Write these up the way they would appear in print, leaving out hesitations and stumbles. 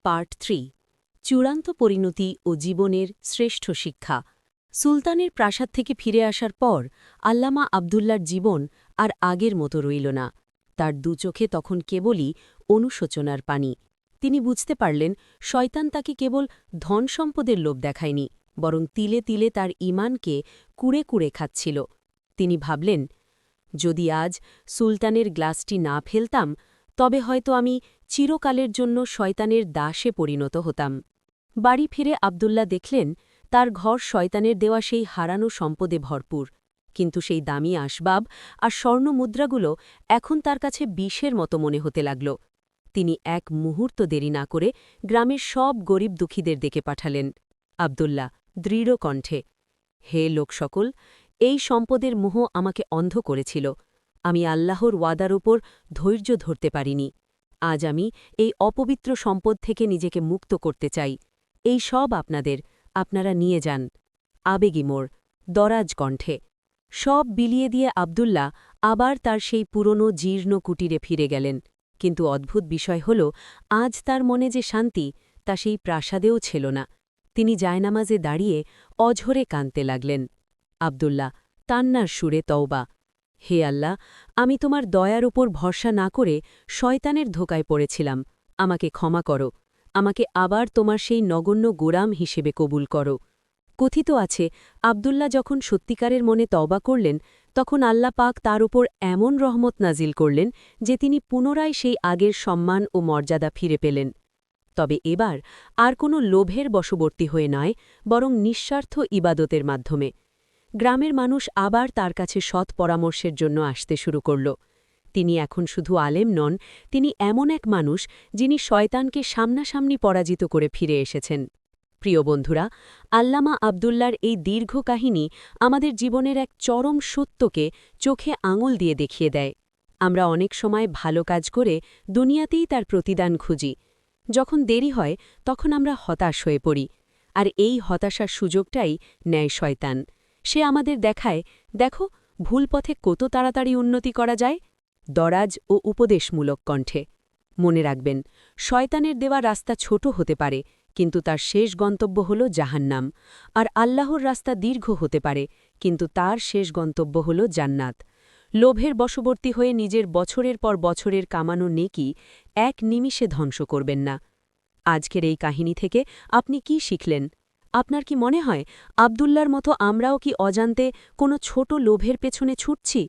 Part 3 চূড়ান্ত পরিণতি ও জীবনের শ্রেষ্ঠ শিক্ষা সুলতানের প্রাসাদ থেকে ফিরে আসার পর আল্লামা আবদুল্লার জীবন আর আগের মতো রইল না তার দুচোখে তখন কেবলই অনুশোচনার পানি তিনি বুঝতে পারলেন শয়তান তাকে কেবল ধনসম্পদের লোভ দেখায়নি বরং তিলে তিলে তার ঈমানকে কুড়ে কুড়ে খাচ্ছিল তিনি ভাবলেন যদি আজ সুলতানের গ্লাসটি না ফেলতাম তবে হয়তো আমি চিরকালের জন্য শয়তানের দাসে পরিণত হতাম বাড়ি ফিরে আবদুল্লাহ দেখলেন তার ঘর শয়তানের দেওয়া সেই হারানো সম্পদে ভরপুর কিন্তু সেই দামি আসবাব আর স্বর্ণমুদ্রাগুলো এখন তার কাছে বিষের মতো মনে হতে লাগল তিনি এক মুহূর্ত দেরি না করে গ্রামের সব গরিব দুঃখীদের ডেকে পাঠালেন আবদুল্লাহ দৃঢ় কণ্ঠে হে লোক সকল এই সম্পদের মোহ আমাকে অন্ধ করেছিল আমি আল্লাহর ওয়াদার উপর ধৈর্য ধরতে পারিনি আজ আমি এই অপবিত্র সম্পদ থেকে নিজেকে মুক্ত করতে চাই এই সব আপনারা নিয়ে যান আবেগী মোর দরাজ কণ্ঠে সব বিলিয়ে দিয়ে আবদুল্লাহ আবার তার সেই পুরনো জীর্ণ কুটিরে ফিরে গেলেন কিন্তু অদ্ভুত বিষয় হল আজ তার মনে যে শান্তি তা সেই প্রাসাদেও ছিল না তিনি জায়নামাজে দাঁড়িয়ে অঝরে কাঁদতে লাগলেন আবদুল্লাহ তান্নার সুরে তওবা হে আল্লাহ আমি তোমার দয়ার উপর ভরসা না করে শয়তানের ধোকায় পড়েছিলাম আমাকে ক্ষমা করো আমাকে আবার তোমার সেই নগণ্য গোলাম হিসেবে কবুল করো কথিত আছে আবদুল্লাহ যখন সত্যিকারের মনে তওবা করলেন তখন আল্লাহ পাক তার উপর এমন রহমত নাজিল করলেন যে তিনি পুনরায় সেই আগের সম্মান ও মর্যাদা ফিরে পেলেন তবে এবার আর কোনো লোভের বশবর্তী হয়ে নয় বরং নিঃস্বার্থ ইবাদতের মাধ্যমে গ্রামের মানুষ আবার তার কাছে সৎ পরামর্শের জন্য আসতে শুরু করল তিনি এখন শুধু আলেম নন তিনি এমন এক মানুষ যিনি শয়তানকে সামনাসামনি পরাজিত করে ফিরে এসেছেন প্রিয় বন্ধুরা আল্লামা আবদুল্লার এই দীর্ঘ কাহিনী আমাদের জীবনের এক চরম সত্যকে চোখে আঙুল দিয়ে দেখিয়ে দেয় আমরা অনেক সময় ভালো কাজ করে দুনিয়াতেই তার প্রতিদান খুঁজি যখন দেরি হয় তখন আমরা হতাশ হয়ে পড়ি আর এই হতাশার সুযোগটাই নেয় শয়তান সে আমাদের দেখায় দেখো ভুল পথে কত তাড়াতাড়ি উন্নতি করা যায় দরাজ ও উপদেশমূলক কণ্ঠে মনে রাখবেন শয়তানের দেওয়া রাস্তা ছোট হতে পারে কিন্তু তার শেষ গন্তব্য হল জাহান্নাম আর আল্লাহর রাস্তা দীর্ঘ হতে পারে কিন্তু তার শেষ গন্তব্য হল জান্নাত লোভের বশবর্তী হয়ে নিজের বছরের পর বছরের কামানো নেকি এক নিমিষে ধ্বংস করবেন না আজকের এই কাহিনী থেকে আপনি কি শিখলেন আপনার কি মনে হয় আবদুল্লার মতো আমরাও কি অজান্তে কোনো ছোট লোভের পেছনে ছুটছি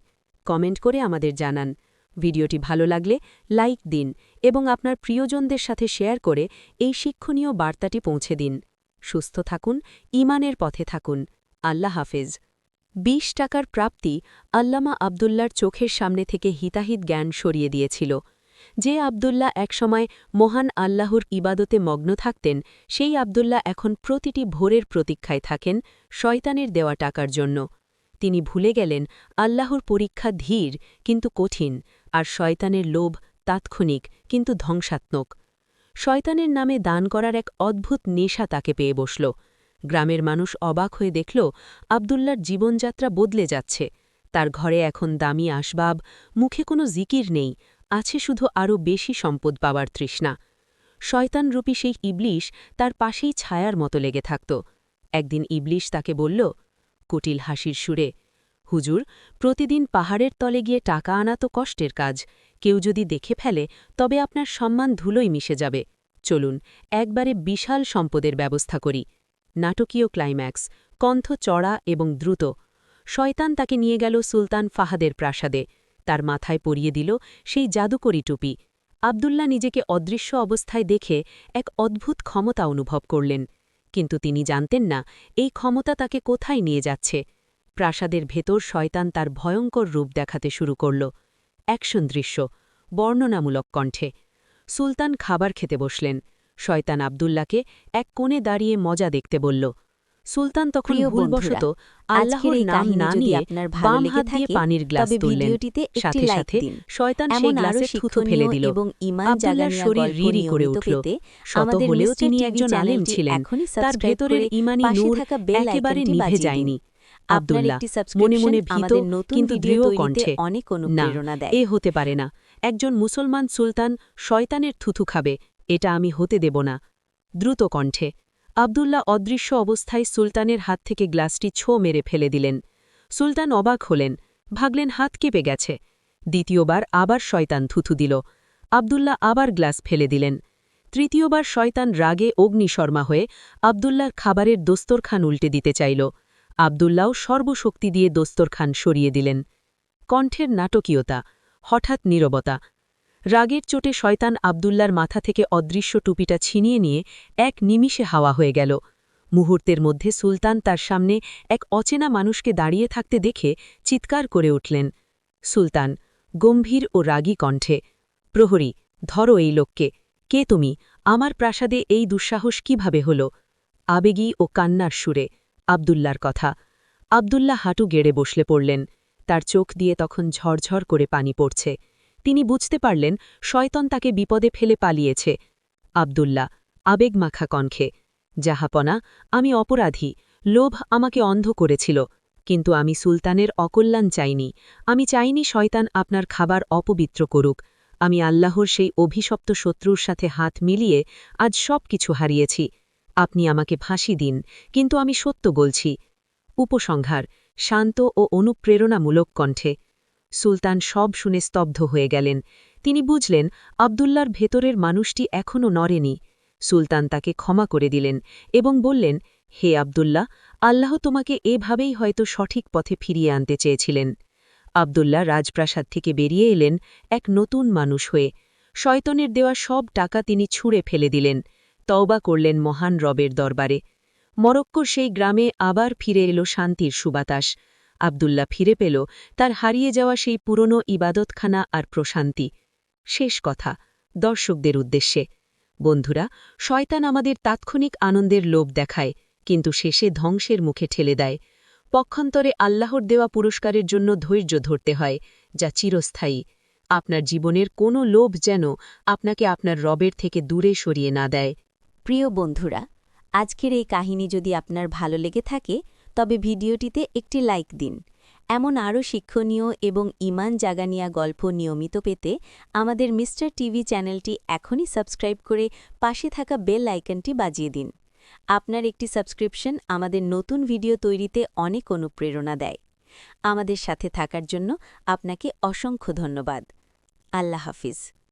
কমেন্ট করে আমাদের জানান ভিডিওটি ভালো লাগলে লাইক দিন এবং আপনার প্রিয়জনদের সাথে শেয়ার করে এই শিক্ষণীয় বার্তাটি পৌঁছে দিন সুস্থ থাকুন ঈমানের পথে থাকুন আল্লাহ হাফেজ ২০ টাকার প্রাপ্তি আল্লামা আবদুল্লার চোখের সামনে থেকে হিতাহিত জ্ঞান সরিয়ে দিয়েছিল যে আবদুল্লাহ একসময় মহান আল্লাহর ইবাদতে মগ্ন থাকতেন সেই আবদুল্লাহ এখন প্রতিটি ভোরের প্রতীক্ষায় থাকেন শয়তানের দেওয়া টাকার জন্য তিনি ভুলে গেলেন আল্লাহর পরীক্ষা ধীর কিন্তু কঠিন আর শয়তানের লোভ তাৎক্ষণিক কিন্তু ধ্বংসাত্মক শয়তানের নামে দান করার এক অদ্ভুত নেশা তাকে পেয়ে বসল গ্রামের মানুষ অবাক হয়ে দেখল আবদুল্লার জীবনযাত্রা বদলে যাচ্ছে তার ঘরে এখন দামি আসবাব মুখে কোনো জিকির নেই আছে শুধু আরও বেশি সম্পদ পাওয়ার তৃষ্ণা শয়তানরূপী সেই ইবলিশ তার পাশেই ছায়ার মতো লেগে থাকত একদিন ইবলিশ তাকে বলল কুটিল হাসির সুরে হুজুর প্রতিদিন পাহাড়ের তলে গিয়ে টাকা আনা তো কষ্টের কাজ কেউ যদি দেখে ফেলে তবে আপনার সম্মান ধুলোই মিশে যাবে চলুন একবারে বিশাল সম্পদের ব্যবস্থা করি নাটকীয় ক্লাইম্যাক্স কণ্ঠ চড়া এবং দ্রুত শয়তান তাকে নিয়ে গেল সুলতান ফাহাদের প্রাসাদে তার মাথায় পরিয়ে দিল সেই জাদুকরি টুপি আবদুল্লাহ নিজেকে অদৃশ্য অবস্থায় দেখে এক অদ্ভুত ক্ষমতা অনুভব করলেন কিন্তু তিনি জানতেন না এই ক্ষমতা তাকে কোথায় নিয়ে যাচ্ছে প্রাসাদের ভেতর শয়তান তার ভয়ঙ্কর রূপ দেখাতে শুরু করল অ্যাকশন দৃশ্য বর্ণনামূলক কণ্ঠে সুলতান খাবার খেতে বসলেন শয়তান আবদুল্লাহকে এক কোণে দাঁড়িয়ে মজা দেখতে বলল সুলতান তখন ভুলবশত আল্লাহর নাম না নিয়ে বাম হাত দিয়ে পানির গ্লাস তুললেন সাথে সাথে শয়তান সেই গ্লাসে থুথু ফেলে দিল আবদুল্লাহর শরীর রিরি করে উঠল শত হলেও তিনি একজন আলেম ছিলেন তার ভেতরের ঈমানী নূর একেবারে নিভে যায়নি আবদুল্লাহ মনে মনে ভীত কিন্তু দৃঢ় কণ্ঠে না এ হতে পারে না একজন মুসলমান সুলতান শয়তানের থুথু খাবে এটা আমি হতে দেব না। দ্রুত কণ্ঠে আবদুল্লাহ অদৃশ্য অবস্থায় সুলতানের হাত থেকে গ্লাসটি ছো মেরে ফেলে দিলেন। সুলতান অবাক হলেন, ভাবলেন হাত কেঁপে গেছে। দ্বিতীয়বার আবার শয়তান থুথু দিল। আবদুল্লাহ আবার গ্লাস ফেলে দিলেন। তৃতীয়বার শয়তান রাগে অগ্নিশর্মা হয়ে আবদুল্লাহর খাবারের দস্তরখান উল্টে দিতে চাইল। আবদুল্লাহও সর্বশক্তি দিয়ে দস্তরখান সরিয়ে দিলেন। কণ্ঠের নাটকীয়তা, হঠাৎ নীরবতা। রাগের চোটে শয়তান আবদুল্লার মাথা থেকে অদৃশ্য টুপিটা ছিনিয়ে নিয়ে এক নিমিষে হাওয়া হয়ে গেল। মুহূর্তের মধ্যে সুলতান তার সামনে এক অচেনা মানুষকে দাঁড়িয়ে থাকতে দেখে চিৎকার করে উঠলেন। সুলতান গম্ভীর ও রাগী কণ্ঠে, প্রহরী, ধরো এই লোককে। কে তুমি? আমার প্রাসাদে এই দুঃসাহস কিভাবে হল? আবেগী ও কান্নার সুরে আবদুল্লার কথা। আবদুল্লাহ হাঁটু গেড়ে বসলে পড়লেন। তার চোখ দিয়ে তখন ঝরঝর করে পানি পড়ছে। তিনি বুঝতে পারলেন শয়তান তাকে বিপদে ফেলে পালিয়েছে। আবদুল্লাহ আবেগমাখা কণ্ঠে, জাহাপনা, আমি অপরাধী। লোভ আমাকে অন্ধ করেছিল। কিন্তু আমি সুলতানের অকল্যাণ চাইনি। আমি চাইনি শয়তান আপনার খাবার অপবিত্র করুক। আমি আল্লাহর সেই অভিশপ্ত শত্রুর সাথে হাত মিলিয়ে আজ সব কিছু হারিয়েছি। আপনি আমাকে ফাঁসি দিন, কিন্তু আমি সত্য বলছি। উপসংহার শান্ত ও অনুপ্রেরণামূলক কণ্ঠে। সুলতান সব শুনে স্তব্ধ হয়ে গেলেন। তিনি বুঝলেন আবদুল্লার ভেতরের মানুষটি এখনও নড়েনি। সুলতান তাকে ক্ষমা করে দিলেন এবং বললেন, হে আবদুল্লাহ, আল্লাহ তোমাকে এভাবেই হয়তো সঠিক পথে ফিরিয়ে আনতে চেয়েছিলেন। আবদুল্লাহ রাজপ্রাসাদ থেকে বেরিয়ে এলেন এক নতুন মানুষ হয়ে। শয়তনের দেওয়া সব টাকা তিনি ছুঁড়ে ফেলে দিলেন। তওবা করলেন মহান রবের দরবারে। মরক্কোর সেই গ্রামে আবার ফিরে এলো শান্তির সুবাতাস। আবদুল্লাহ ফিরে পেল তার হারিয়ে যাওয়া সেই পুরনো ইবাদতখানা আর প্রশান্তি। শেষ কথা দর্শকদের উদ্দেশ্যে। বন্ধুরা, শয়তান আমাদের তাৎক্ষণিক আনন্দের লোভ দেখায়, কিন্তু শেষে ধ্বংসের মুখে ঠেলে দেয়। পক্ষান্তরে আল্লাহর দেওয়া পুরস্কারের জন্য ধৈর্য ধরতে হয়, যা চিরস্থায়ী। আপনার জীবনের কোনো লোভ যেন আপনাকে আপনার রবের থেকে দূরে সরিয়ে না দেয়। প্রিয় বন্ধুরা, আজকের এই কাহিনী যদি আপনার ভালো লেগে থাকে তবে ভিডিওটিতে একটি লাইক দিন। এমন আরও শিক্ষণীয় এবং ঈমান জাগানিয়া গল্প নিয়মিত পেতে আমাদের মিস্টার টিভি চ্যানেলটি এখনই সাবস্ক্রাইব করে পাশে থাকা বেল আইকনটি বাজিয়ে দিন। আপনার একটি সাবস্ক্রিপশন আমাদের নতুন ভিডিও তৈরিতে অনেক অনুপ্রেরণা দেয়। আমাদের সাথে থাকার জন্য আপনাকে অসংখ্য ধন্যবাদ। আল্লাহ হাফিজ।